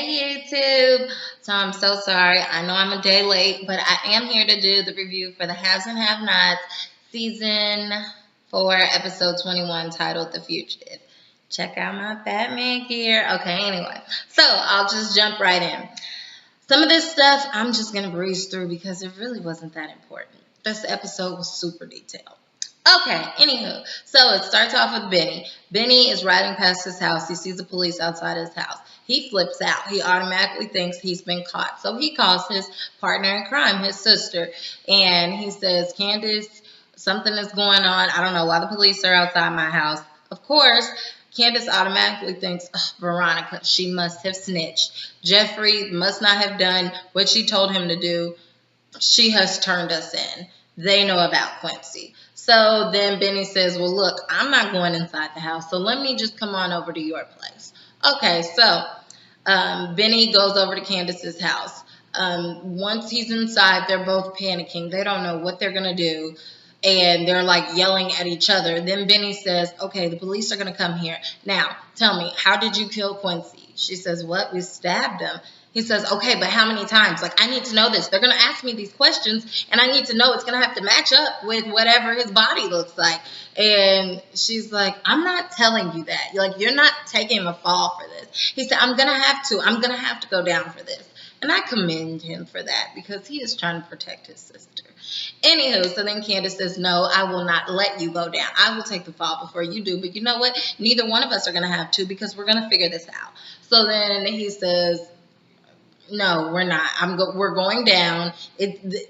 Hey YouTube! So I'm so sorry. I know I'm a day late, but I am here to do the review for the Haves and Have-Nots Season 4, Episode 21, titled The Fugitive. Check out my Batman gear. Okay, anyway. So I'll just jump right in. Some of this stuff I'm just going to breeze through because it really wasn't that important. This episode was super detailed. Okay, anywho, so it starts off with Benny. Benny is riding past his house. He sees the police outside his house. He flips out. He automatically thinks he's been caught. So he calls his partner in crime, his sister, and he says, Candace, something is going on. I don't know why the police are outside my house. Of course, Candace automatically thinks, oh, Veronica, she must have snitched. Jeffrey must not have done what she told him to do. She has turned us in. They know about Quincy. So then Benny says, well, look, I'm not going inside the house, so let me just come on over to your place. Okay, so Benny goes over to Candace's house. Once he's inside, they're both panicking. They don't know what they're going to do, and they're like yelling at each other. Then Benny says, okay, the police are going to come here. Now, tell me, how did you kill Quincy? She says, what? We stabbed him. He says, okay, but how many times? Like, I need to know this. They're going to ask me these questions, and I need to know it's going to have to match up with whatever his body looks like. And she's like, I'm not telling you that. You're not taking a fall for this. He said, I'm going to have to. I'm going to have to go down for this. And I commend him for that because he is trying to protect his sister. Anywho, so then Candace says, no, I will not let you go down. I will take the fall before you do. But you know what? Neither one of us are going to have to because we're going to figure this out. So then he says, no, we're not. We're going down.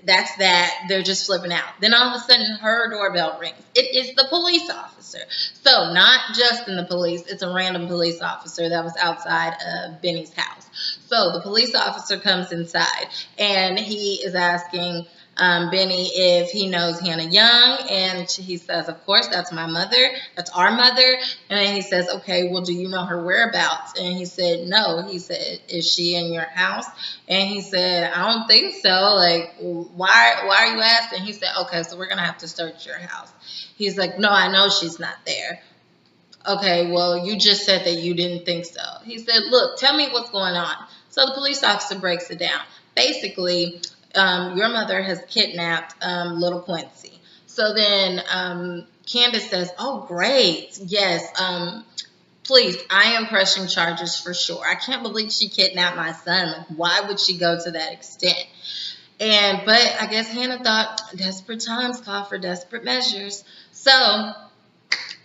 That's that. They're just flipping out. Then all of a sudden, her doorbell rings. It is the police officer. So not just in the police. It's a random police officer that was outside of Benny's house. So the police officer comes inside, and he is asking Benny if he knows Hannah Young, and he says, of course, that's my mother. That's our mother. And then he says, okay, well, do you know her whereabouts? And he said, no. He said, is she in your house? And he said, I don't think so. Like, why are you asking? He said, okay, so we're going to have to search your house. He's like, no, I know she's not there. Okay, well, you just said that you didn't think so. He said, look, tell me what's going on. So the police officer breaks it down. Basically, your mother has kidnapped little Quincy. So then Candace says, oh, great. Yes, please, I am pressing charges for sure. I can't believe she kidnapped my son. Like, why would she go to that extent? But I guess Hannah thought desperate times call for desperate measures. So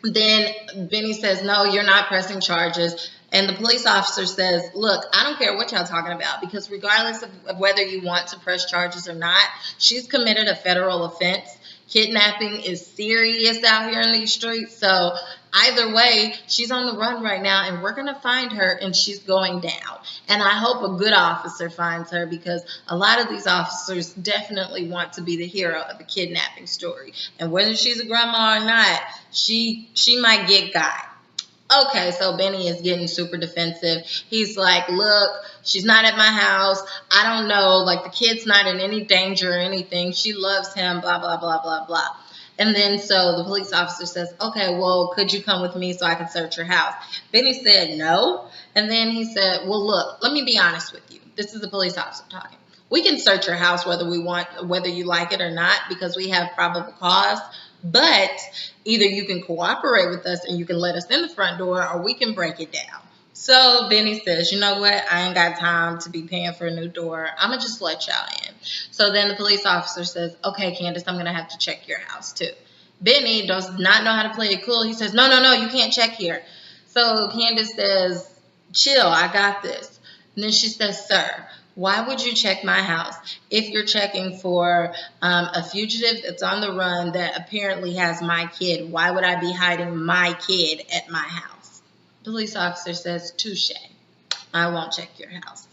then Benny says, no, you're not pressing charges. And the police officer says, look, I don't care what y'all talking about because regardless of whether you want to press charges or not, she's committed a federal offense. Kidnapping is serious out here in these streets. So either way, she's on the run right now, and we're going to find her, and she's going down. And I hope a good officer finds her because a lot of these officers definitely want to be the hero of a kidnapping story. And whether she's a grandma or not, she might get got. Okay, so Benny is getting super defensive. He's like, look, she's not at my house. I don't know. Like, the kid's not in any danger or anything. She loves him, blah, blah, blah, blah, blah. And then so the police officer says, okay, well, could you come with me so I can search your house? Benny said no. And then he said, well, look, let me be honest with you. This is the police officer talking. We can search your house whether you like it or not because we have probable cause. But either you can cooperate with us and you can let us in the front door, or we can break it down. So Benny says, you know what? I ain't got time to be paying for a new door. I'm going to just let y'all in. So then the police officer says, okay, Candace, I'm going to have to check your house too. Benny does not know how to play it cool. He says, no, you can't check here. So Candace says, chill, I got this. And then she says, sir, why would you check my house if you're checking for a fugitive that's on the run that apparently has my kid? Why would I be hiding my kid at my house? The police officer says, touche. I won't check your house.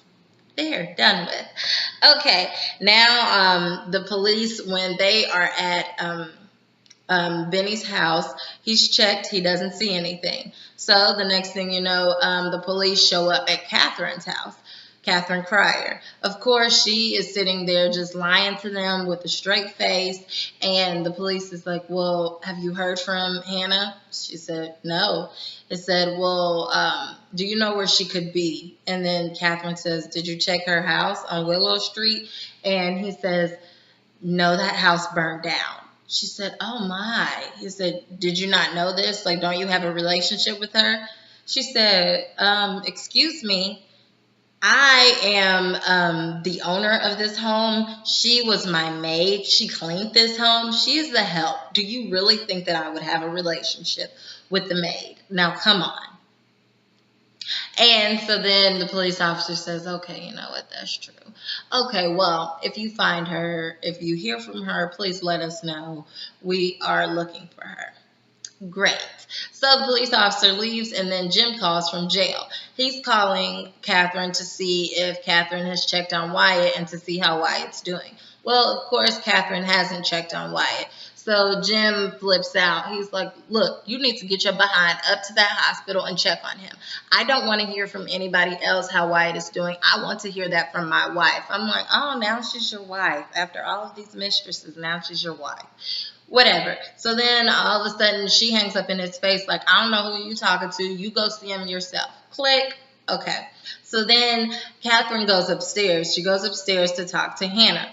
There, done with. Okay, now the police, when they are at Benny's house, he's checked. He doesn't see anything. So the next thing you know, the police show up at Catherine's house. Catherine Cryer. Of course, she is sitting there just lying to them with a straight face. And the police is like, well, have you heard from Hannah? She said, no. It said, well, do you know where she could be? And then Catherine says, did you check her house on Willow Street? And he says, no, that house burned down. She said, oh my. He said, did you not know this? Like, don't you have a relationship with her? She said, excuse me. I am the owner of this home. She was my maid. She cleaned this home. She is the help. Do you really think that I would have a relationship with the maid? Now, come on. And so then the police officer says, okay, you know what, that's true. Okay, well, if you find her, if you hear from her, please let us know. We are looking for her. Great. So the police officer leaves, and then Jim calls from jail. He's calling Catherine to see if Catherine has checked on Wyatt and to see how Wyatt's doing. Well, of course, Catherine hasn't checked on Wyatt. So Jim flips out. He's like, look, you need to get your behind up to that hospital and check on him. I don't want to hear from anybody else how Wyatt is doing. I want to hear that from my wife. I'm like, oh, now she's your wife. After all of these mistresses, now she's your wife. Whatever. So then all of a sudden she hangs up in his face like, I don't know who you talking to. You go see him yourself. Click. Okay. So then Catherine goes upstairs. She goes upstairs to talk to Hannah.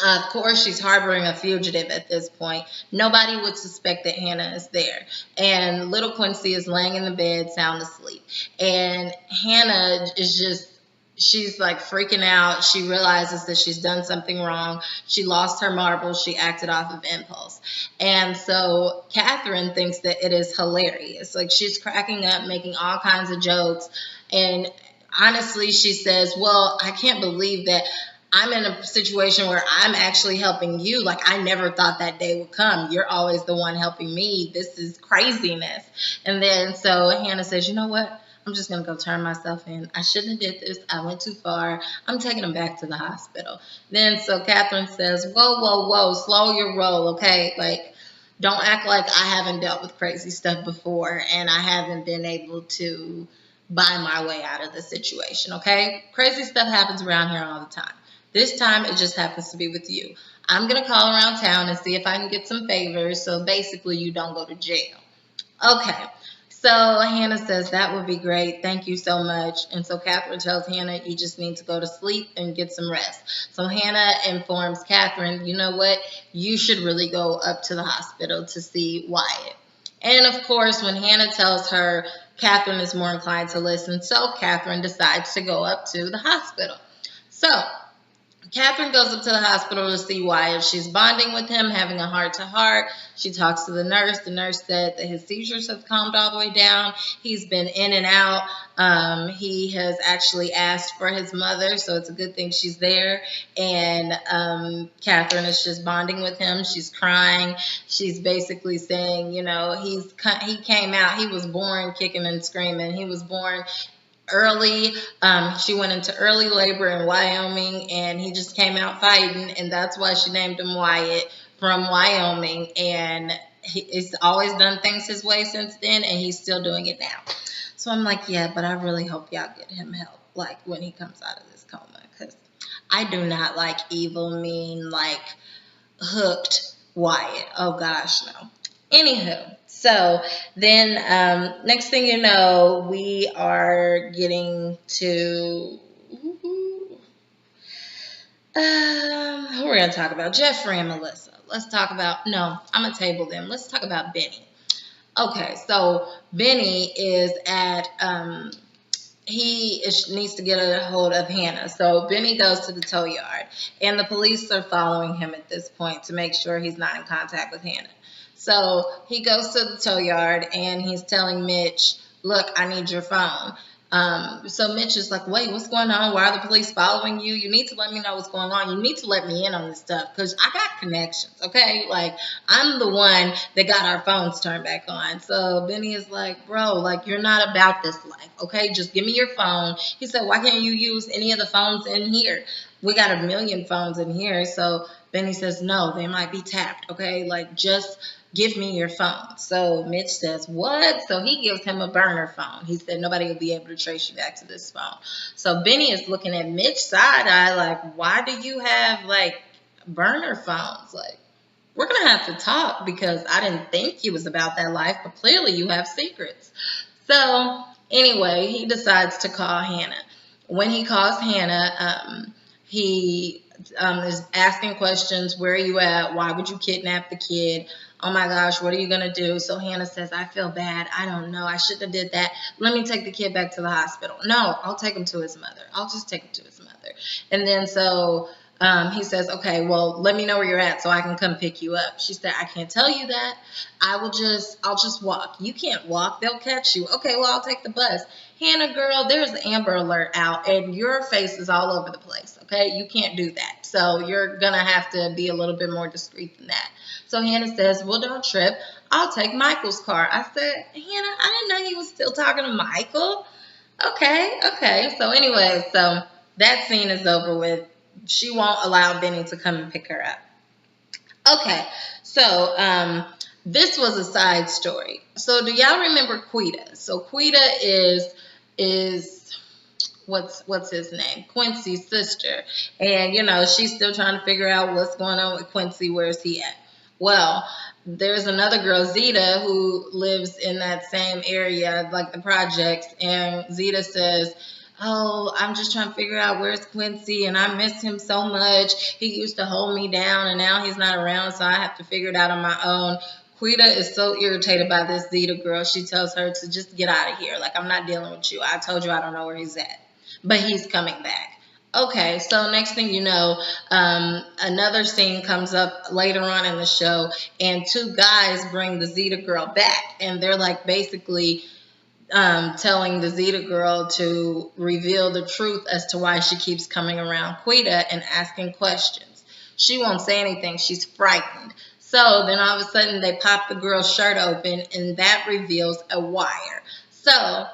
Of course, she's harboring a fugitive at this point. Nobody would suspect that Hannah is there. And little Quincy is laying in the bed, sound asleep. And Hannah is just, she's like freaking out. She realizes that she's done something wrong. She lost her marbles. She acted off of impulse. And so Catherine thinks that it is hilarious. Like, she's cracking up, making all kinds of jokes. And honestly, she says, well, I can't believe that I'm in a situation where I'm actually helping you. Like, I never thought that day would come. You're always the one helping me. This is craziness. And then so Hannah says, you know what? I'm just going to go turn myself in. I shouldn't have did this. I went too far. I'm taking him back to the hospital. Then so Catherine says, whoa, whoa, whoa, slow your roll, okay? Like, don't act like I haven't dealt with crazy stuff before and I haven't been able to buy my way out of the situation, okay? Crazy stuff happens around here all the time. This time, it just happens to be with you. I'm going to call around town and see if I can get some favors so basically you don't go to jail. Okay. So Hannah says, that would be great. Thank you so much. And so Catherine tells Hannah, you just need to go to sleep and get some rest. So Hannah informs Catherine, you know what? You should really go up to the hospital to see Wyatt. And of course, when Hannah tells her, Catherine is more inclined to listen. So Catherine decides to go up to the hospital. So Catherine goes up to the hospital to see Wyatt. She's bonding with him, having a heart-to-heart. She talks to the nurse. The nurse said that his seizures have calmed all the way down. He's been in and out. He has actually asked for his mother, so it's a good thing she's there. And Catherine is just bonding with him. She's crying. She's basically saying, you know, he came out. He was born kicking and screaming. He was born early. She went into early labor in Wyoming, and he just came out fighting, and that's why she named him Wyatt, from Wyoming. And he's always done things his way since then, and he's still doing it now. So I'm like, yeah, but I really hope y'all get him help, like, when he comes out of this coma, because I do not like evil, mean, like, hooked Wyatt. Oh gosh, no. Anywho, so then next thing you know, we are getting to who we're going to talk about? Jeffrey and Melissa. Let's talk about, no, I'm going to table them. Let's talk about Benny. Okay, so Benny is at, needs to get a hold of Hannah. So Benny goes to the tow yard, and the police are following him at this point to make sure he's not in contact with Hannah. So he goes to the tow yard, and he's telling Mitch, look, I need your phone. So Mitch is like, wait, what's going on? Why are the police following you? You need to let me know what's going on. You need to let me in on this stuff because I got connections, okay? Like, I'm the one that got our phones turned back on. So Benny is like, bro, like, you're not about this life, okay? Just give me your phone. He said, why can't you use any of the phones in here? We got 1 million phones in here. So Benny says, no, they might be tapped, okay? Like, just give me your phone. So Mitch says, what? So he gives him a burner phone. He said, nobody will be able to trace you back to this phone. So Benny is looking at Mitch side eye like, why do you have like burner phones? Like, we're going to have to talk because I didn't think you was about that life, but clearly you have secrets. So anyway, he decides to call Hannah. When he calls Hannah, he is asking questions. Where are you at? Why would you kidnap the kid? Oh my gosh, what are you going to do? So Hannah says, I feel bad. I don't know. I shouldn't have did that. Let me take the kid back to the hospital. No, I'll take him to his mother. I'll just take him to his mother. And then so he says, okay, well, let me know where you're at so I can come pick you up. She said, I can't tell you that. I'll just walk. You can't walk. They'll catch you. Okay, well, I'll take the bus. Hannah, girl, there's an Amber Alert out and your face is all over the place. Okay, you can't do that. So you're going to have to be a little bit more discreet than that. So Hannah says, well, don't trip. I'll take Michael's car. I said, Hannah, I didn't know you was still talking to Michael. Okay. So anyway, so that scene is over with. She won't allow Benny to come and pick her up. Okay, so this was a side story. So do y'all remember Quita? So Quita is what's his name? Quincy's sister. And she's still trying to figure out what's going on with Quincy. Where's he at? Well, there's another girl, Zeta, who lives in that same area, like the projects, and Zeta says, oh, I'm just trying to figure out where's Quincy, and I miss him so much. He used to hold me down, and now he's not around, so I have to figure it out on my own. Quita is so irritated by this Zeta girl. She tells her to just get out of here. Like, I'm not dealing with you. I told you I don't know where he's at. But he's coming back. Okay, so next thing you know, another scene comes up later on in the show, and two guys bring the Zeta girl back, and they're like basically telling the Zeta girl to reveal the truth as to why she keeps coming around Quita and asking questions. She won't say anything. She's frightened. So then all of a sudden they pop the girl's shirt open, and that reveals a wire. So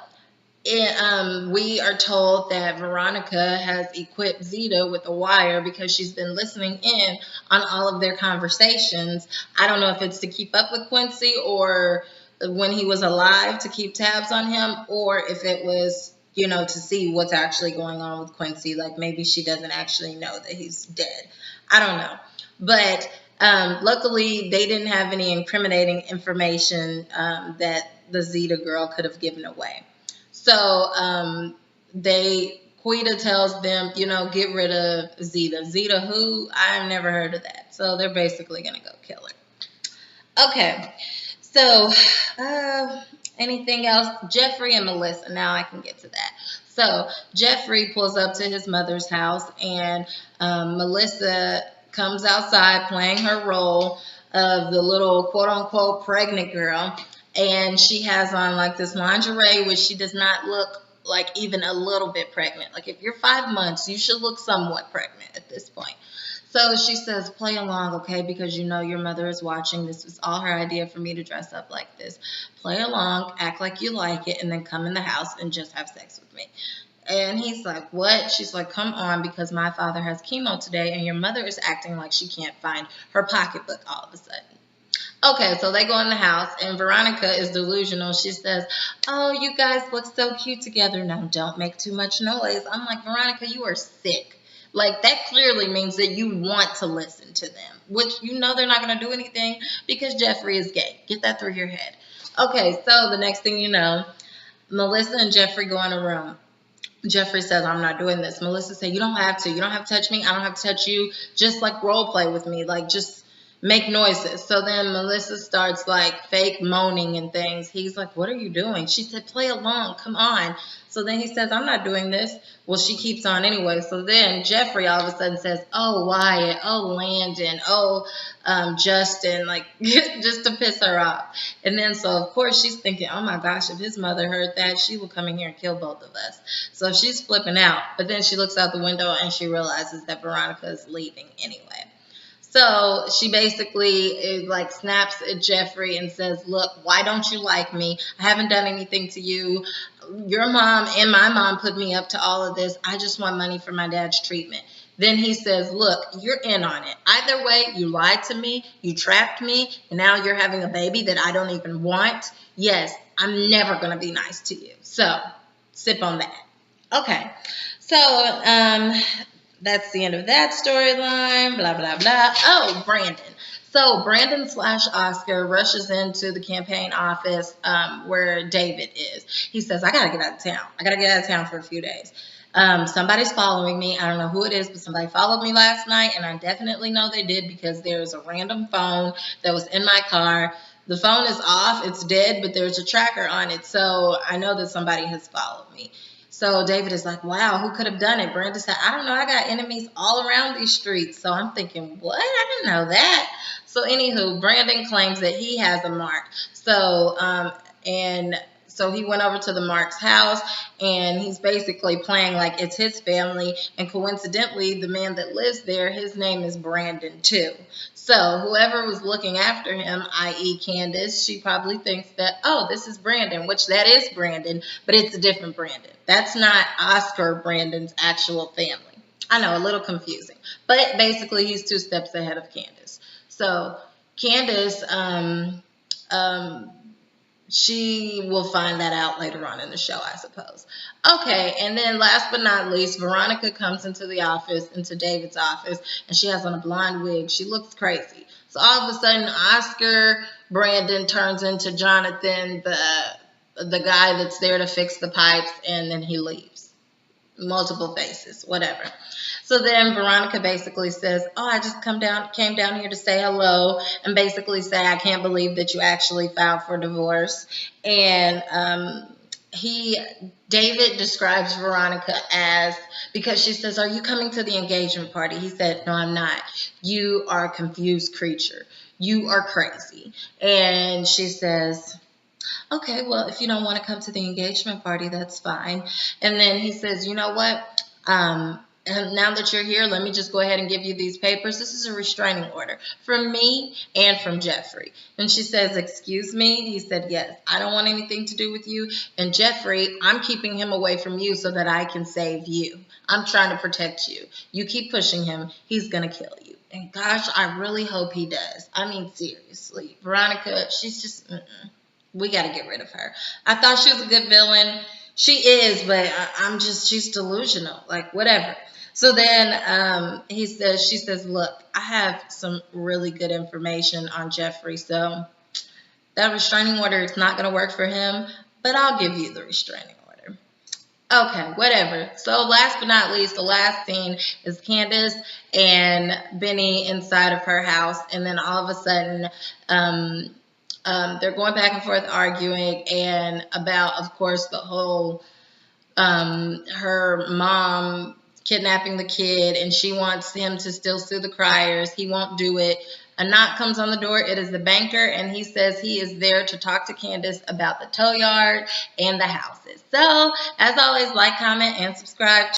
we are told that Veronica has equipped Zeta with a wire because she's been listening in on all of their conversations. I don't know if it's to keep up with Quincy or when he was alive to keep tabs on him, or if it was, to see what's actually going on with Quincy. Like maybe she doesn't actually know that he's dead. I don't know. But luckily they didn't have any incriminating information that the Zeta girl could have given away. So Quita tells them, get rid of Zeta. Zeta who? I've never heard of that. So they're basically going to go kill her. Okay. So anything else? Jeffrey and Melissa. Now I can get to that. So Jeffrey pulls up to his mother's house, and Melissa comes outside playing her role of the little quote-unquote pregnant girl. And she has on like this lingerie, which she does not look like even a little bit pregnant. Like if you're 5 months, you should look somewhat pregnant at this point. So she says, play along, okay, because your mother is watching. This was all her idea for me to dress up like this. Play along, act like you like it, and then come in the house and just have sex with me. And he's like, what? She's like, come on, because my father has chemo today, and your mother is acting like she can't find her pocketbook all of a sudden. Okay, so they go in the house, and Veronica is delusional. She says, oh, you guys look so cute together. Now, don't make too much noise. I'm like, Veronica, you are sick. Like, that clearly means that you want to listen to them, which they're not going to do anything because Jeffrey is gay. Get that through your head. Okay, so the next thing you know, Melissa and Jeffrey go in a room. Jeffrey says, I'm not doing this. Melissa said, you don't have to. You don't have to touch me. I don't have to touch you. Just, like, role play with me. Like, just make noises. So then Melissa starts like fake moaning and things. He's like, what are you doing? She said, play along. Come on. So then he says, I'm not doing this. Well, she keeps on anyway. So then Jeffrey all of a sudden says, oh, Wyatt, oh, Landon, oh, Justin, like just to piss her off. And then so, of course, she's thinking, oh, my gosh, if his mother heard that, she will come in here and kill both of us. So she's flipping out. But then she looks out the window and she realizes that Veronica is leaving anyway. So she basically like snaps at Jeffrey and says, look, why don't you like me? I haven't done anything to you. Your mom and my mom put me up to all of this. I just want money for my dad's treatment. Then he says, look, you're in on it. Either way, you lied to me, you trapped me, and now you're having a baby that I don't even want. Yes, I'm never going to be nice to you. So sip on that. Okay. So that's the end of that storyline, blah, blah, blah. Oh, Brandon. So Brandon / Oscar rushes into the campaign office where David is. He says, I got to get out of town. I got to get out of town for a few days. Somebody's following me. I don't know who it is, but somebody followed me last night, and I definitely know they did because there's a random phone that was in my car. The phone is off. It's dead, but there's a tracker on it, so I know that somebody has followed me. So David is like, wow, who could have done it? Brandon said, I don't know. I got enemies all around these streets. So I'm thinking, what? I didn't know that. So anywho, Brandon claims that he has a mark. So he went over to the Mark's house, and he's basically playing like it's his family. And coincidentally, the man that lives there, his name is Brandon too. So whoever was looking after him, i.e. Candace, she probably thinks that, oh, this is Brandon, which that is Brandon, but it's a different Brandon. That's not Oscar Brandon's actual family. I know, a little confusing. But basically, he's 2 steps ahead of Candace. So Candace, she will find that out later on in the show, I suppose. Okay, and then last but not least, Veronica comes into David's office, and she has on a blonde wig. She looks crazy. So all of a sudden, Oscar Brandon turns into Jonathan, the guy that's there to fix the pipes, and then he leaves. Multiple faces, whatever. So then Veronica basically says, oh, I just came down here to say hello and basically say I can't believe that you actually filed for divorce. And David describes Veronica as, because she says, are you coming to the engagement party? He said, no, I'm not. You are a confused creature. You are crazy. And she says, okay, well, if you don't want to come to the engagement party, that's fine. And then he says, you know what? And now that you're here, let me just go ahead and give you these papers. This is a restraining order from me and from Jeffrey. And she says, excuse me? He said, yes, I don't want anything to do with you. And Jeffrey, I'm keeping him away from you so that I can save you. I'm trying to protect you. You keep pushing him, he's going to kill you. And gosh, I really hope he does. I mean, seriously. Veronica, she's just, we got to get rid of her. I thought she was a good villain. She is, but she's delusional. Like, whatever. So then she says, look, I have some really good information on Jeffrey. So that restraining order is not going to work for him, but I'll give you the restraining order. Okay, whatever. So last but not least, the last scene is Candace and Benny inside of her house. And then all of a sudden, they're going back and forth arguing and about, of course, the whole her mom kidnapping the kid, and she wants him to still sue the Criers. He won't do it. A knock comes on the door. It is the banker, and he says he is there to talk to Candace about the tow yard and the houses. So, as always, like, comment, and subscribe.